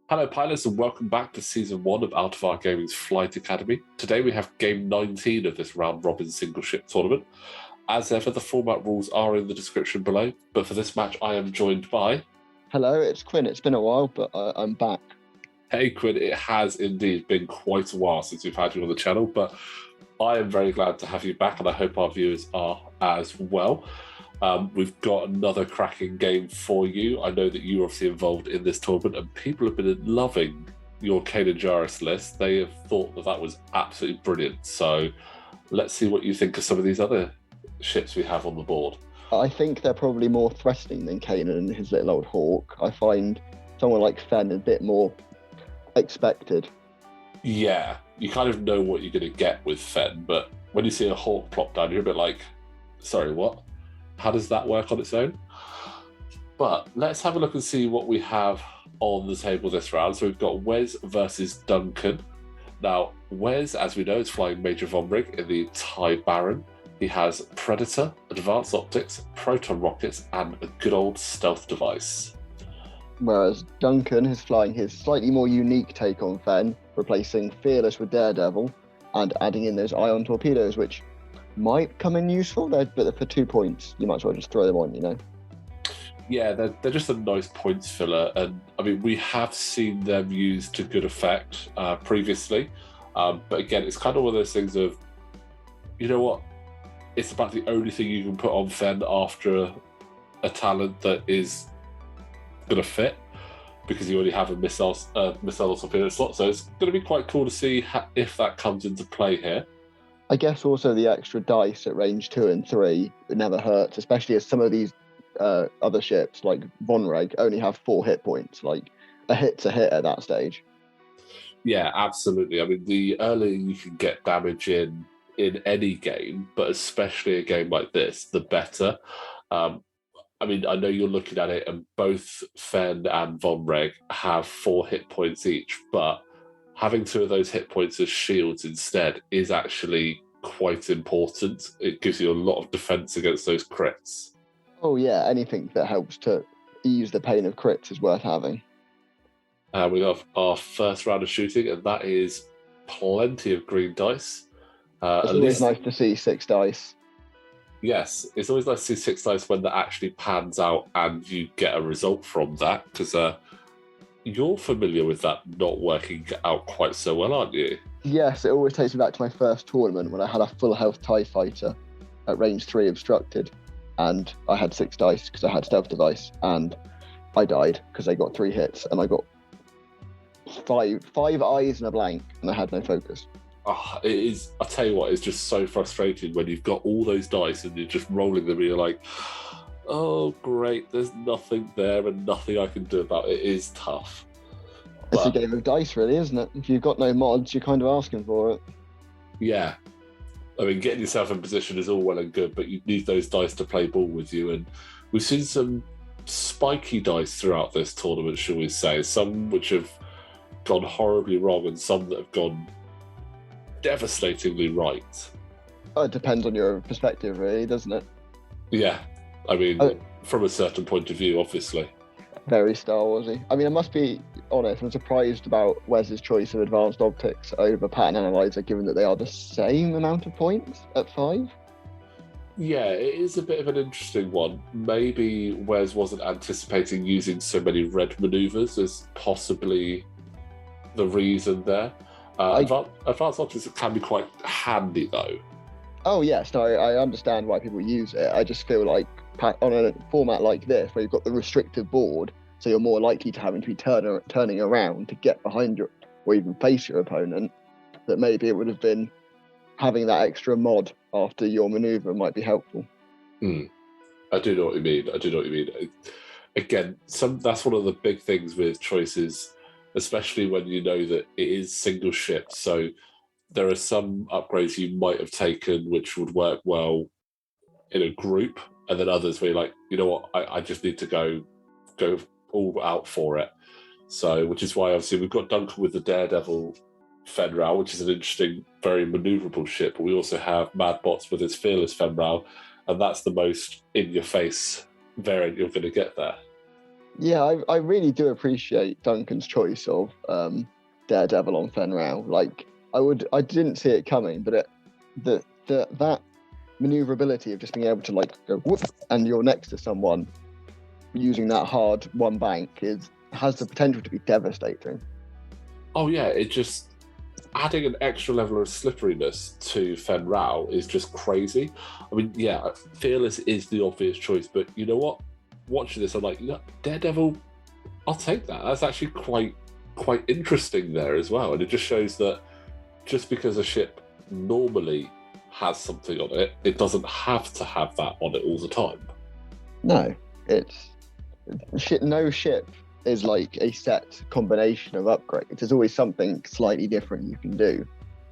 Hello, pilots, and welcome back to Season 1 of Out of Our Gaming's Flight Academy. Today we have Game 19 of this round-robin single-ship tournament. As ever, the format rules are in the description below, but for this match I am joined by... Hello, it's Quinn. It's been a while, but I'm back. Hey Quinn, it has indeed been quite a while since we've had you on the channel, but I am very glad to have you back, and I hope our viewers are as well. We've got another cracking game for you. I know that you're obviously involved in this tournament, and people have been loving your Kane and Jarrus list. They have thought that was absolutely brilliant. So let's see what you think of some of these other ships we have on the board. I think they're probably more threatening than Kane and his little old hawk. I find someone like Fenn a bit more expected. Yeah, you kind of know what you're going to get with Fenn, but when you see a hawk plop down, you're a bit like, sorry, what? How does that work on its own? But let's have a look and see what we have on the table this round. So we've got Wes versus Duncan. Now, Wes, as we know, is flying Major Von Rig in the TIE Baron. He has Predator, Advanced Optics, Proton Rockets, and a good old stealth device. Whereas Duncan is flying his slightly more unique take on Fenn, replacing Fearless with Daredevil and adding in those ion torpedoes, which might come in useful, but for 2 points, you might as well just throw them on, you know? Yeah, they're just a nice points filler, and I mean, we have seen them used to good effect previously, but again, it's kind of one of those things of, you know what, it's about the only thing you can put on Fenn after a talent that is going to fit, because you already have a missile torpedo slot, so it's going to be quite cool to see if that comes into play here. I guess also the extra dice at range 2 and 3, it never hurts, especially as some of these other ships like Von Reg only have 4 hit points. Like, a hit's a hit at that stage. Yeah, absolutely. I mean, the earlier you can get damage in any game, but especially a game like this, the better. I mean, I know you're looking at it, and both Fenn and Von Reg have 4 hit points each, but having 2 of those hit points as shields instead is actually quite important. It gives you a lot of defense against those crits. Oh yeah, anything that helps to ease the pain of crits is worth having. We have our first round of shooting, and that is plenty of green dice. It's always nice to see 6 dice. Yes, it's always nice to see 6 dice when that actually pans out and you get a result from that, because you're familiar with that not working out quite so well, aren't you? Yes, it always takes me back to my first tournament when I had a full health TIE fighter at range 3 obstructed, and I had 6 dice because I had stealth device, and I died because I got 3 hits, and I got five eyes and a blank, and I had no focus. Oh, it is. I tell you what, it's just so frustrating when you've got all those dice and you're just rolling them and you're like, oh great, there's nothing there and nothing I can do about it. It is tough. It's a game of dice, really, isn't it? If you've got no mods, you're kind of asking for it. Yeah. I mean, getting yourself in position is all well and good, but you need those dice to play ball with you. And we've seen some spiky dice throughout this tournament, shall we say. Some which have gone horribly wrong and some that have gone devastatingly right. Oh, it depends on your perspective, really, doesn't it? Yeah. I mean, from a certain point of view, obviously. Very Star Warsy. I mean, I must be honest, I'm surprised about Wes's choice of Advanced Optics over Pattern Analyzer, given that they are the same amount of points at 5. Yeah, it is a bit of an interesting one. Maybe Wes wasn't anticipating using so many red maneuvers as possibly the reason there. Advanced Optics can be quite handy, though. Oh, yes. No, I understand why people use it. I just feel like on a format like this, where you've got the restrictive board, so you're more likely to having to be turning around to get behind your, or even face your opponent, that maybe it would have been having that extra mod after your maneuver might be helpful. I do know what you mean. Again, that's one of the big things with choices, especially when you know that it is single ship. So there are some upgrades you might have taken which would work well in a group, and then others where you're like, you know what, I just need to go all out for it. So, which is why obviously we've got Duncan with the Daredevil Fenral, which is an interesting, very manoeuvrable ship. But we also have Madbots with his Fearless Fenral, and that's the most in-your-face variant you're going to get there. Yeah, I really do appreciate Duncan's choice of Daredevil on Fenral. Like, I didn't see it coming, but that maneuverability of just being able to like go whoop and you're next to someone using that hard one bank has the potential to be devastating. Oh yeah, it just adding an extra level of slipperiness to Fenral is just crazy. I mean, yeah, Fearless is the obvious choice, but you know what? Watching this, I'm like, Daredevil, I'll take that. That's actually quite interesting there as well. And it just shows that just because a ship normally has something on it, it doesn't have to have that on it all the time. No, no ship is like a set combination of upgrades. There's always something slightly different you can do.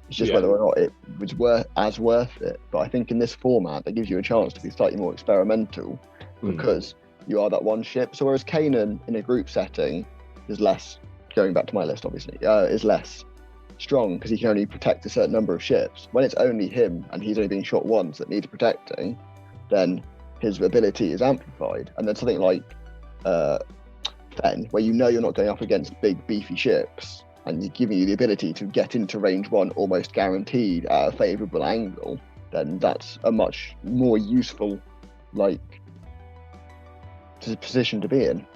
It's just whether or not it was worth it. But I think in this format, that gives you a chance to be slightly more experimental because you are that one ship. So whereas Kanan in a group setting is less, going back to my list obviously, is less strong because he can only protect a certain number of ships. When it's only him and he's only being shot once that needs protecting, then his ability is amplified. And then something like Fen, where you know you're not going up against big beefy ships and giving you the ability to get into range one almost guaranteed at a favourable angle, then that's a much more useful position to be in.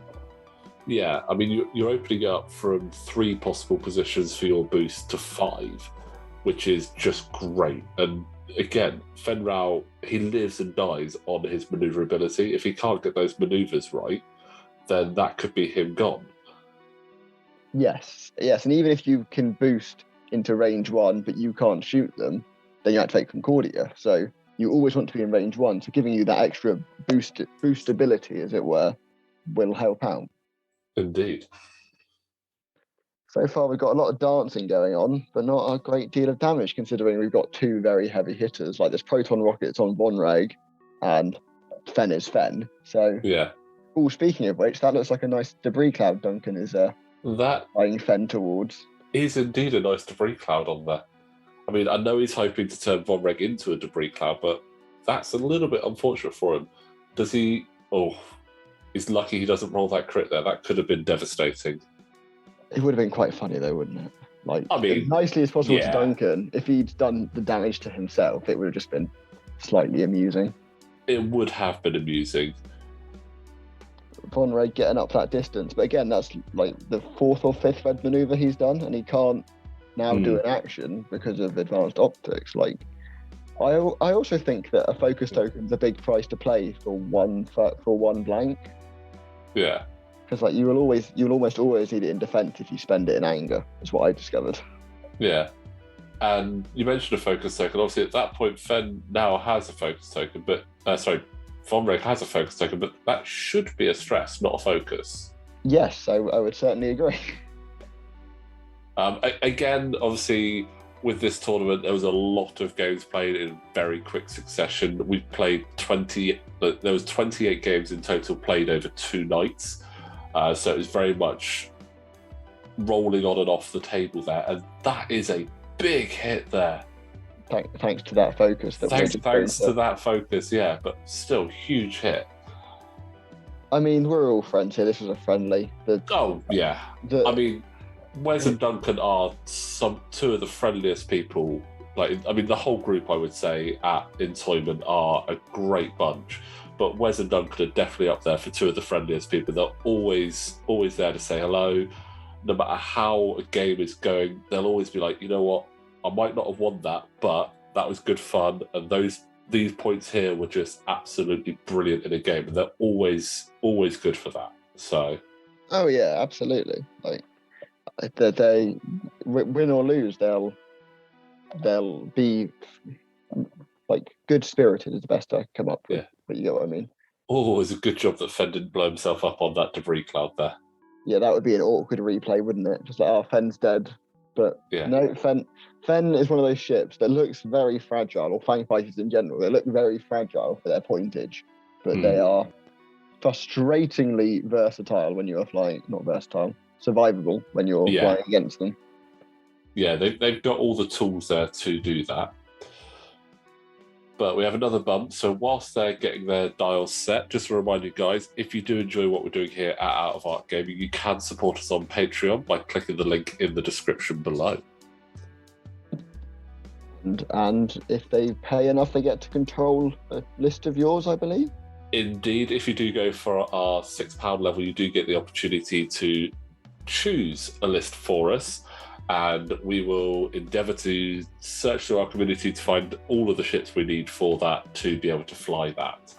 Yeah, I mean, you're opening up from 3 possible positions for your boost to 5, which is just great. And again, Fenral, he lives and dies on his manoeuvrability. If he can't get those manoeuvres right, then that could be him gone. Yes, and even if you can boost into range 1, but you can't shoot them, then you have to take Concordia. So you always want to be in range 1. So giving you that extra boostability, as it were, will help out. Indeed. So far, we've got a lot of dancing going on, but not a great deal of damage, considering we've got 2 very heavy hitters, like this proton rockets on Vonreg, and Fen is Fen. So, yeah. Oh, speaking of which, that looks like a nice debris cloud Duncan is flying Fen towards. Is indeed a nice debris cloud on there. I mean, I know he's hoping to turn Vonreg into a debris cloud, but that's a little bit unfortunate for him. Does he... Oh, he's lucky he doesn't roll that crit there. That could have been devastating. It would have been quite funny though, wouldn't it? Like, I mean, as nicely as possible to Duncan, if he'd done the damage to himself, it would have just been slightly amusing. It would have been amusing. Vonreg getting up that distance, but again, that's like the 4th or 5th red maneuver he's done, and he can't now do an action because of advanced optics. Like, I also think that a focus token's a big price to play for one blank. Yeah. Because like you'll almost always need it in defense if you spend it in anger. Is what I discovered. Yeah. And you mentioned a focus token. Obviously, at that point, Fen now has a focus token, but Vonreg has a focus token, but that should be a stress, not a focus. Yes, I would certainly agree. Again, obviously, with this tournament, there was a lot of games played in very quick succession. We played 20. There was 28 games in total played over 2 nights, so it was very much rolling on and off the table there, and that is a big hit there. Thanks to that focus. Thanks to that focus, yeah, but still huge hit. I mean, we're all friends here. This was a friendly. I mean, Wes and Duncan are 2 of the friendliest people. The whole group, I would say, in Toyman are a great bunch. But Wes and Duncan are definitely up there for 2 of the friendliest people. They're always there to say hello. No matter how a game is going, they'll always be like, you know what, I might not have won that, but that was good fun. And these points here were just absolutely brilliant in a game. And they're always good for that. So. Oh yeah, absolutely. Like, they win or lose, they'll be like good spirited is the best I can come up with. Yeah. But you get what I mean. Oh, it was a good job that Fen didn't blow himself up on that debris cloud there. Yeah, that would be an awkward replay, wouldn't it? Just like, Fen's dead. But no, Fen is one of those ships that looks very fragile, or Fang fighters in general. They look very fragile for their pointage, but they are frustratingly versatile when you are flying. Not versatile, survivable when you're flying against them. Yeah, they've got all the tools there to do that. But we have another bump. So whilst they're getting their dials set, just to remind you guys, if you do enjoy what we're doing here at Out of Art Gaming, you can support us on Patreon by clicking the link in the description below. And if they pay enough, they get to control a list of yours, I believe. Indeed, if you do go for our £6 level, you do get the opportunity to choose a list for us. And we will endeavour to search through our community to find all of the ships we need for that to be able to fly that.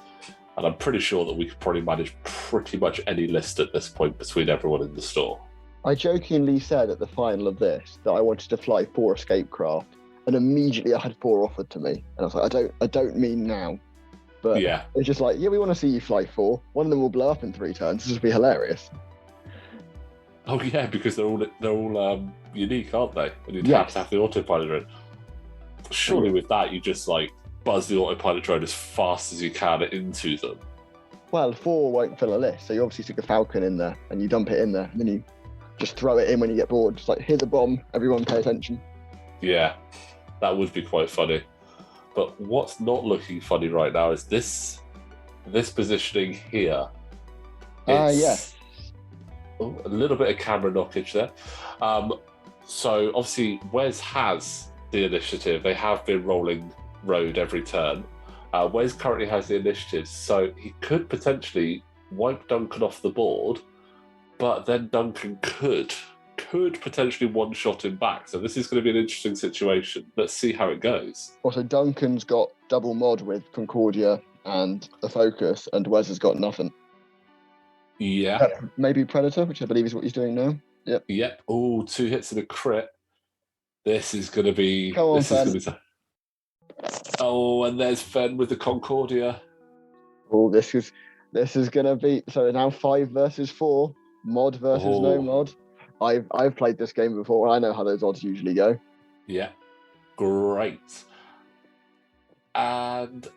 And I'm pretty sure that we could probably manage pretty much any list at this point between everyone in the store. I jokingly said at the final of this that I wanted to fly 4 escape craft, and immediately I had 4 offered to me. And I was like, I don't mean now. But yeah, it's just like, yeah, we want to see you fly 4. One of them will blow up in 3 turns. This would be hilarious. Oh yeah, because they're all unique, aren't they? And you'd Yes. have to have the autopilot drone. Surely with that, you just like buzz the autopilot drone as fast as you can into them. Well, 4 won't fill a list, so you obviously stick a Falcon in there and you dump it in there, and then you just throw it in when you get bored. Just like, here's a bomb, everyone pay attention. Yeah, that would be quite funny. But what's not looking funny right now is this positioning here. Yes. Oh, a little bit of camera knockage there. So obviously Wes has the initiative. They have been rolling road every turn. Wes currently has the initiative, so he could potentially wipe Duncan off the board, but then Duncan could potentially one-shot him back. So this is going to be an interesting situation. Let's see how it goes. Also, Duncan's got double mod with Concordia and a Focus, and Wes has got nothing. Yeah. Maybe Predator, which I believe is what he's doing now. Yep. Yep. Oh, 2 hits and a crit. This is going to be... Come on, Fen. Oh, and there's Fen with the Concordia. Oh, this is going to be... So now 5 versus 4. Mod versus no mod. I've played this game before. I know how those odds usually go. Yeah. Great. And,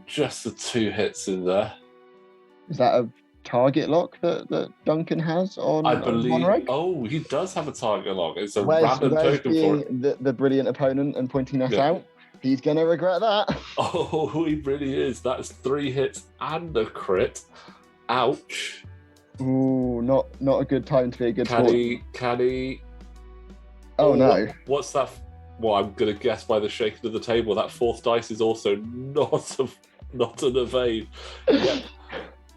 just the 2 hits in there. Is that a target lock that Duncan has on? I believe. Monreg? Oh, he does have a target lock. It's a Wes random token for it. The brilliant opponent and pointing us out. He's gonna regret that. Oh, he really is. That's 3 hits and a crit. Ouch. Ooh, not a good time to be a good Can sport. he? Oh no. What's that? Well, I'm gonna guess by the shaking of the table that 4th dice is also not an evade. Yep.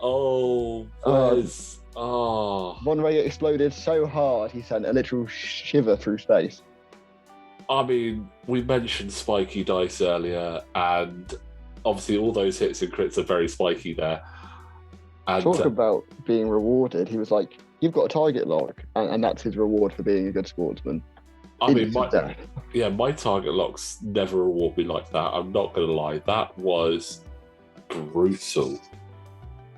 Oh, Wes. Monreg exploded so hard he sent a literal shiver through space. I mean, we mentioned spiky dice earlier, and obviously all those hits and crits are very spiky there. And, talk about being rewarded. He was like, you've got a target lock, and that's his reward for being a good sportsman. I mean, my target locks never reward me like that. I'm not going to lie. That was brutal.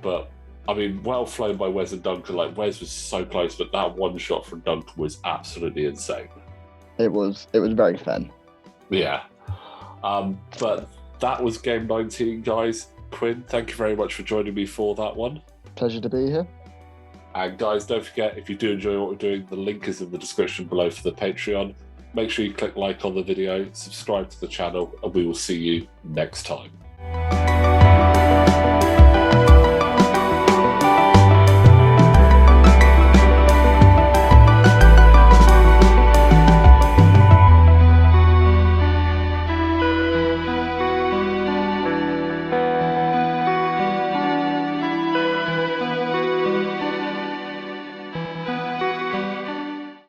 But, I mean, well flown by Wes and Duncan. Like, Wes was so close, but that one shot from Duncan was absolutely insane. It was very fun. Yeah. But that was game 19, guys. Quinn, thank you very much for joining me for that one. Pleasure to be here. And guys, don't forget, if you do enjoy what we're doing, the link is in the description below for the Patreon. Make sure you click like on the video, subscribe to the channel, and we will see you next time.